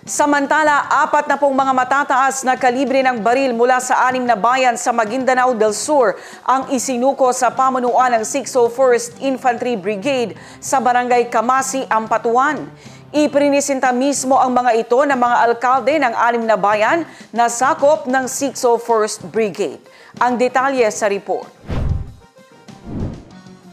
Samantala, 40 mga matataas na kalibre ng baril mula sa 6 na bayan sa Maguindanao del Sur ang isinuko sa pamunuan ng 601st Infantry Brigade sa Barangay Kamasi, Ampatuan. Iprinisinta mismo ang mga ito ng mga alkalde ng 6 na bayan na sakop ng 601st Brigade. Ang detalye sa report.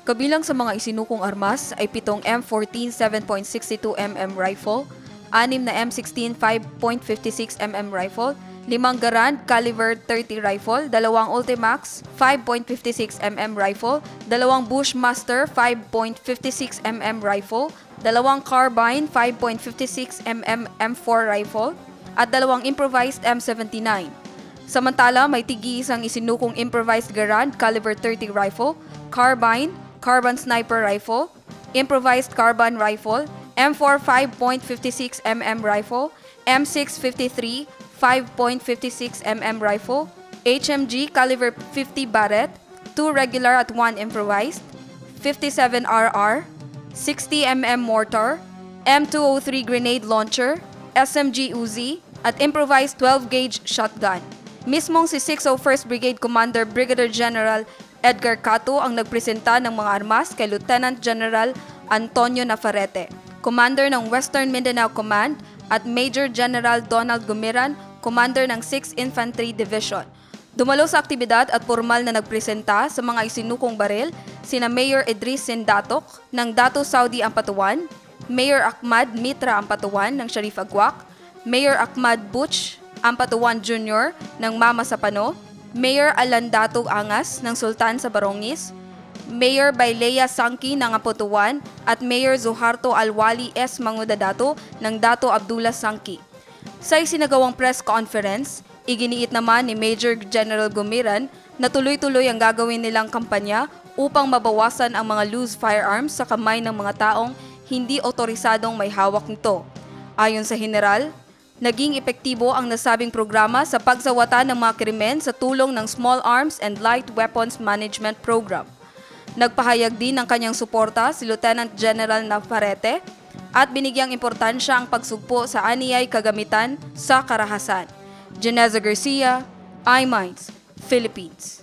Kabilang sa mga isinukong armas ay 7 M14 7.62mm rifle, 6 na M16 5.56mm rifle, 5 Garand caliber 30 rifle, 2 Ultimax 5.56mm rifle, 2 Bushmaster 5.56mm rifle, 2 Carbine 5.56mm M4 rifle, at 2 improvised M79. Samantala, may tig-iisang isinukong improvised Garand caliber 30 rifle, Carbine sniper rifle, improvised carbine rifle, M4 5.56mm rifle, M653 5.56mm rifle, HMG caliber 50 Barrett, 2 regular at 1 improvised, 57 RR, 60mm mortar, M203 grenade launcher, SMG Uzi, at improvised 12-gauge shotgun. Mismong si 601st Brigade Commander Brigadier General Edgar Cato ang nagpresenta ng mga armas kay Lieutenant General Antonio Nafarrete, Commander ng Western Mindanao Command, at Major General Donald Gumiran, Commander ng 6th Infantry Division. Dumalo sa aktibidad at formal na nagpresenta sa mga isinukong baril sina Mayor Idris Sindatok ng Dato Saudi Ampatuan, Mayor Ahmad Mitra Ampatuan ng Sharif Agwak, Mayor Ahmad Butch Ampatuan Jr. ng Mama Sapano, Mayor Alandatog Angas ng Sultan sa Barongis, Mayor Bailea Sangki ng Ampatuan, at Mayor Zuharto Alwali S. Mangudadato ng Dato Abdullah Sangki. Sa isinagawang press conference, iginiit naman ni Major General Gumiran na tuloy-tuloy ang gagawin nilang kampanya upang mabawasan ang mga loose firearms sa kamay ng mga taong hindi otorisadong may hawak nito. Ayon sa General, naging epektibo ang nasabing programa sa pagsawata ng mga krimen sa tulong ng Small Arms and Light Weapons Management Program. Nagpahayag din ng kanyang suporta si Lieutenant General Nafarrete at binigyang importansya ang pagsugpo sa aniyay kagamitan sa karahasan. Janeza Garcia, iMinds, Philippines.